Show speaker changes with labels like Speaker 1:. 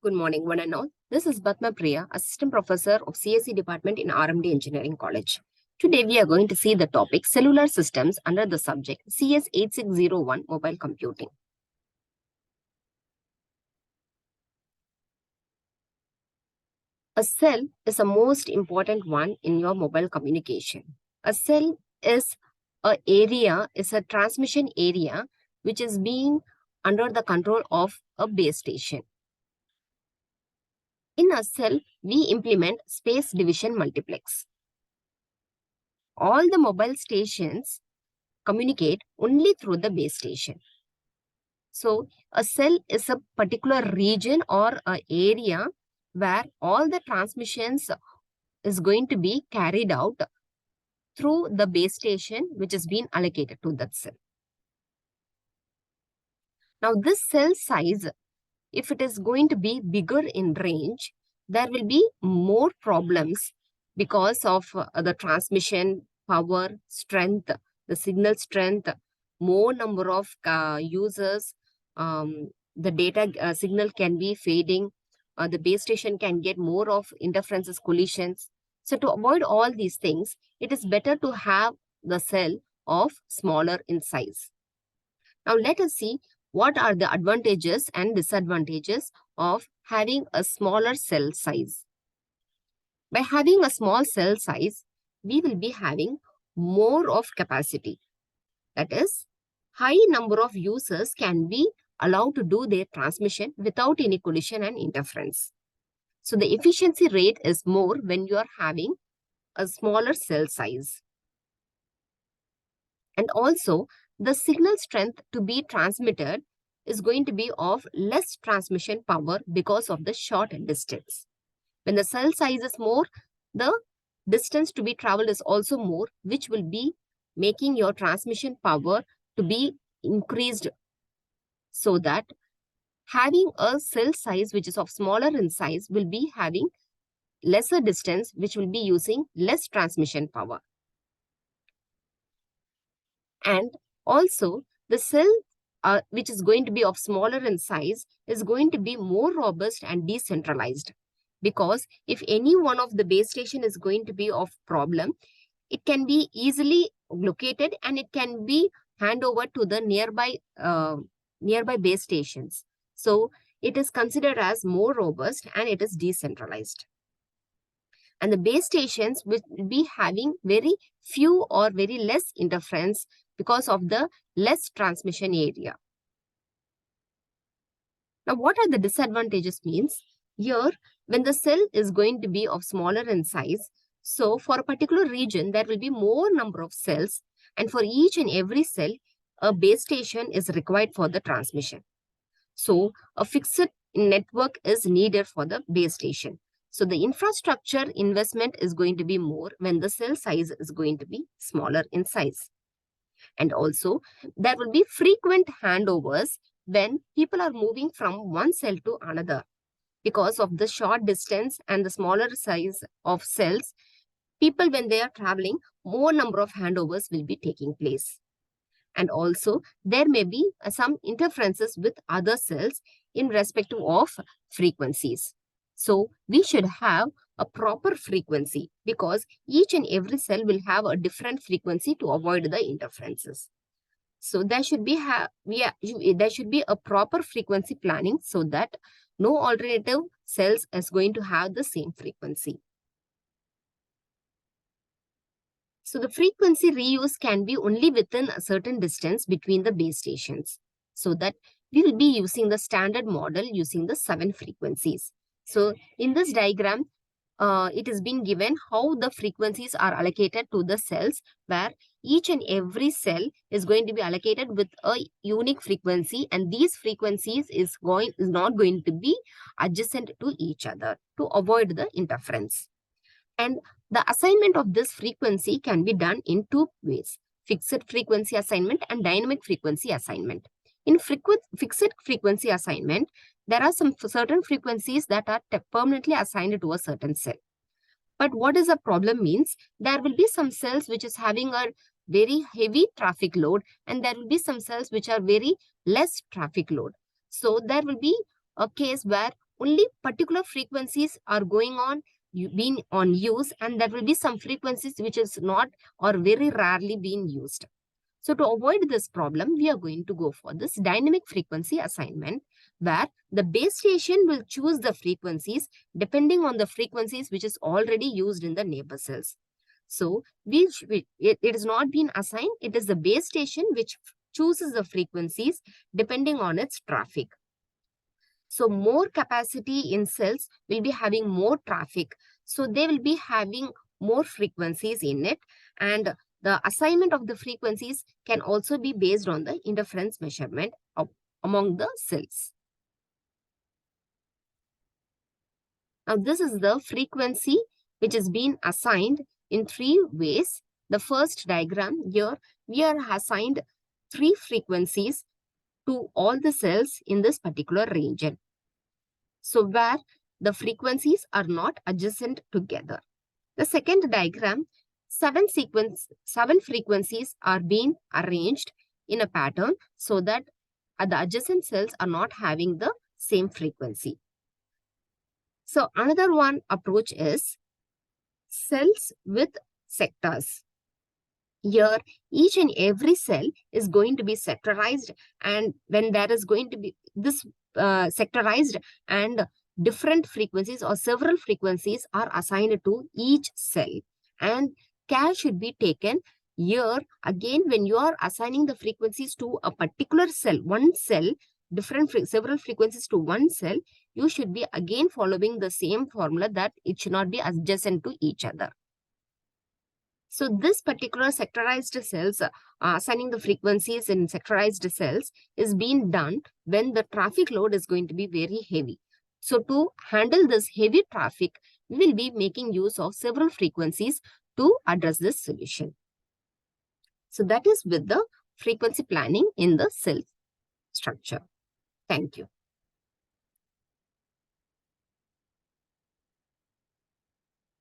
Speaker 1: Good morning, one and all. This is Padmapriya, Assistant Professor of CSE Department in RMD Engineering College. Today, we are going to see the topic Cellular Systems under the subject CS8601 Mobile Computing. A cell is the most important one in your mobile communication. A cell is a transmission area which is being under the control of a base station. In a cell, we implement space division multiplex. All the mobile stations communicate only through the base station. So, a cell is a particular region or an area where all the transmissions is going to be carried out through the base station which has been allocated to that cell. Now, this cell size, if it is going to be bigger in range, there will be more problems because of the transmission power, strength, the signal strength, more number of users, the data signal can be fading, the base station can get more of interferences, collisions. So to avoid all these things, it is better to have the cell of smaller in size. Now let us see what are the advantages and disadvantages of having a smaller cell size. By having a small cell size, we will be having more of capacity. That is, high number of users can be allowed to do their transmission without any collision and interference. So the efficiency rate is more when you are having a smaller cell size. And also, the signal strength to be transmitted is going to be of less transmission power because of the short distance. When the cell size is more, the distance to be traveled is also more, which will be making your transmission power to be increased, so that having a cell size which is of smaller in size will be having lesser distance, which will be using less transmission power. And also the cell which is going to be of smaller in size is going to be more robust and decentralized, because if any one of the base station is going to be of problem, it can be easily located and it can be handed over to the nearby base stations. So it is considered as more robust and it is decentralized. And the base stations will be having very few or very less interference because of the less transmission area. Now, what are the disadvantages means? Here, when the cell is going to be of smaller in size, so for a particular region, there will be more number of cells, and for each and every cell, a base station is required for the transmission. So a fixed network is needed for the base station. So the infrastructure investment is going to be more when the cell size is going to be smaller in size. And also, there will be frequent handovers when people are moving from one cell to another. Because of the short distance and the smaller size of cells, people, when they are traveling, more number of handovers will be taking place. And also, there may be some interferences with other cells in respect of frequencies. So we should have a proper frequency, because each and every cell will have a different frequency to avoid the interferences. So there should be a proper frequency planning so that no alternative cells is going to have the same frequency. So the frequency reuse can be only within a certain distance between the base stations, so that we will be using the standard model using the 7 frequencies. So in this diagram, it has been given how the frequencies are allocated to the cells, where each and every cell is going to be allocated with a unique frequency, and these frequencies is not going to be adjacent to each other to avoid the interference. And the assignment of this frequency can be done in 2 ways: fixed frequency assignment and dynamic frequency assignment. In fixed frequency assignment, there are some certain frequencies that are permanently assigned to a certain cell. But what is the problem means, there will be some cells which is having a very heavy traffic load, and there will be some cells which are very less traffic load. So there will be a case where only particular frequencies are going on, being on use, and there will be some frequencies which is not or very rarely being used. So to avoid this problem, we are going to go for this dynamic frequency assignment, where the base station will choose the frequencies depending on the frequencies which is already used in the neighbor cells. So it is not being assigned, it is the base station which chooses the frequencies depending on its traffic. So more capacity in cells will be having more traffic. So they will be having more frequencies in it, and the assignment of the frequencies can also be based on the interference measurement among the cells. Now this is the frequency which is being assigned in 3 ways. The first diagram here, we are assigned 3 frequencies to all the cells in this particular region. So where the frequencies are not adjacent together. The second diagram, 7 frequencies are being arranged in a pattern so that the adjacent cells are not having the same frequency. So another one approach is cells with sectors. Here, each and every cell is going to be sectorized, and when there is going to be this sectorized, and different frequencies or several frequencies are assigned to each cell, and care should be taken here. Again, when you are assigning the frequencies to a particular cell, one cell, several frequencies to one cell, you should be again following the same formula that it should not be adjacent to each other. So this particular sectorized cells, assigning the frequencies in sectorized cells is being done when the traffic load is going to be very heavy. So to handle this heavy traffic, we will be making use of several frequencies to address this solution. So that is with the frequency planning in the cell structure. Thank you.